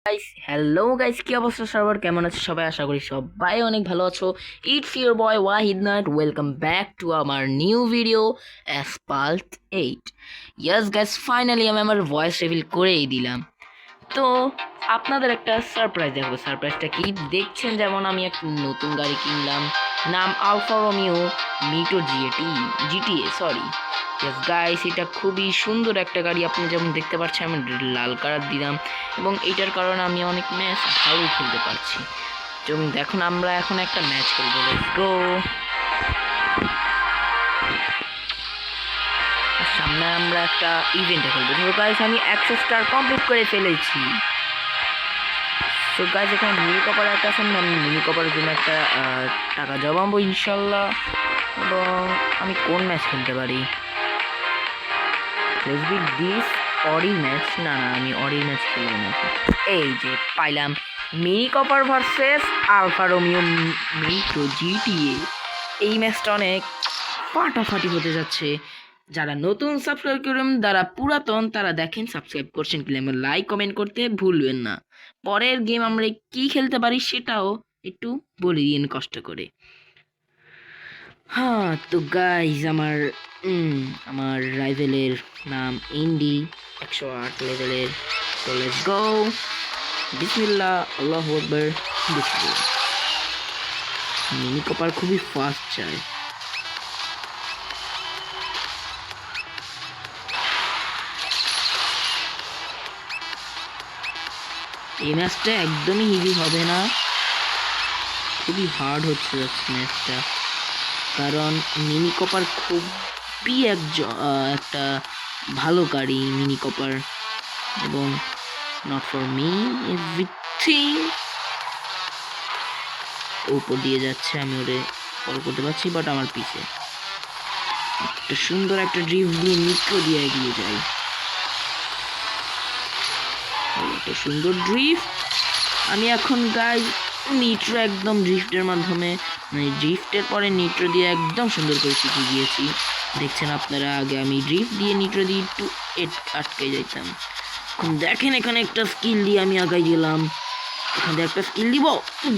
Guys hello guys, কি অবস্থা সবার? কেমন আছো সবাই? আশা করি সবাই অনেক ভালো আছো। ইটস ইউর বয় ওয়াহিদ নাট, ওয়েলকাম ব্যাক টু আমার new video asphalt 8। Yes guys, finally আমি আমার ভয়েস রিভিল করেই দিলাম। তো আপনাদের একটা সারপ্রাইজ দেখাবো। সারপ্রাইজটা কি দেখছেন? যেমন আমি একটা নতুন গাড়ি কিনলাম, নাম Alfa Romeo MiTo GTA sorry. Yes guys, এটা খুবই সুন্দর একটা গাড়ি। আপনি যেমন দেখতে পাচ্ছেন আমি লাল কালার দিলাম এবং এইটার কারণে আমি অনেক ম্যাচ ভালোই খেলতে পারছি। এবং দেখুন আমরা এখন একটা ম্যাচ খেলবো, লেটস গো। সামনে আমরা একটা ইভেন্টে খেলবো। তো গাইস আমি 100 স্টার কমপ্লিট করে ফেলেছি। তো গাইস এখানে মিনি কপার একটা আছে, আমি মিনি কপারের জন্য একটা টাকা জমাবো ইনশাল্লাহ। এবং আমি কোন ম্যাচ খেলতে পারি? লেটস বি দিস অরি ম্যাচ। না, আমি অরি ম্যাচ খেলবো না। এই যে পাইলাম Mini Cooper versus Alfa Romeo MiTo GTA. এই ম্যাচটা অনেক ফাটাফাটি হতে যাচ্ছে। যারা নতুন সাবস্ক্রাইব করবেন, যারা পুরাতন তারা দেখেন সাবস্ক্রাইব করছেন কি, লাইক কমেন্ট করতে ভুলবেন না। পরের গেম আমরা কি খেলতে পারি সেটাও একটু বলে দিন কষ্ট করে। হ্যাঁ তো গাইজ আমার রাইভেলের নাম ইন্ডি 108 লেভেলের। তো লেটস গো, বিসমিল্লাহ, আল্লাহু আকবার, বিসমিল্লাহ। মিনি কপার খুবই ফাস্ট যায়। এই ম্যাচটা একদমই ইজি হবে না, খুবই হার্ড হচ্ছে যাচ্ছে ম্যাচটা। কারণ মিনি কপার খুবই একটা ভালো গাড়ি মিনি কপার। এবং নট ফর মি এভরিথিং। উপর দিয়ে যাচ্ছে, আমি ওরে ফলো করতে পারছি, বাট আমার পিছে একটা সুন্দর একটা ড্রিফট দিয়ে নিট্রো দিয়ে এগিয়ে যাই। একটা সুন্দর ড্রিফট। আমি এখন গাইজ নিট্রো একদম ড্রিফটের মাধ্যমে, মানে ড্রিফটের পরে নিট্রো দিয়ে একদম সুন্দর করে শিখে গিয়েছি। দেখছেন আপনারা, আগে আমি ড্রিফট দিয়ে নিট্রো দিয়ে একটু আটকে যাইতাম। এখন দেখেন এখানে একটা স্কিল দিয়ে আমি আগাই গেলাম। এখান দিয়ে একটা স্কিল দিব,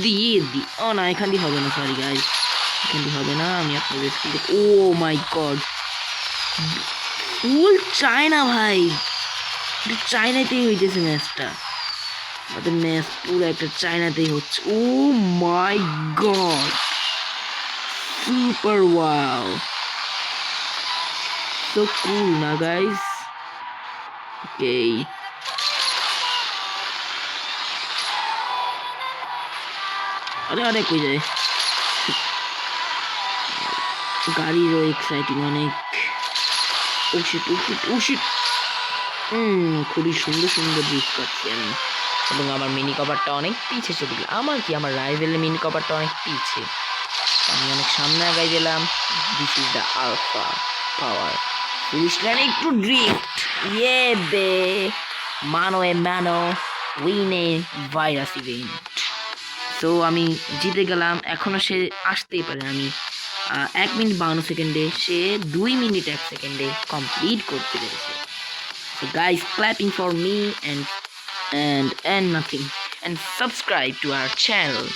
দিয়ে ও না, এখান দিয়ে হবে না, সরি গাইজ, এখান দিয়ে হবে না। আমি আপনাদের skill, O my god, full China ভাই, চায়নাতেই হইতেছে ম্যাচটা। আমাদের ম্যাচ পুরো একটা চায়নাতেই হচ্ছে। Oh my god, super wow, so cool না গাইজ। ওকে, আরে আরে কই যায় গাড়িরও এক্সাইটিং অনেক। ওশিট খুবই সুন্দর সুন্দর ড্রিফট করছি আমি। এবং আমার মিনি কভারটা অনেক পিছে চলে গেল। আমার কি, আমার রাইভেলের মিনি কভারটা অনেক পিছে, আমি অনেক সামনে আগাই গেলাম। This is the alpha power. Finish লাইনে একটু ড্রিফট, ইয়ে বে মানো উইনে ভাইরাস ইভেন্ট। তো আমি জিতে গেলাম। এখনো সে আসতেই পারে। আমি 1 মিনিট 52 সেকেন্ডে, সে 2 মিনিট 1 সেকেন্ডে কমপ্লিট করতে পেরেছে। So guys, clapping for me and nothing, and subscribe to our channel.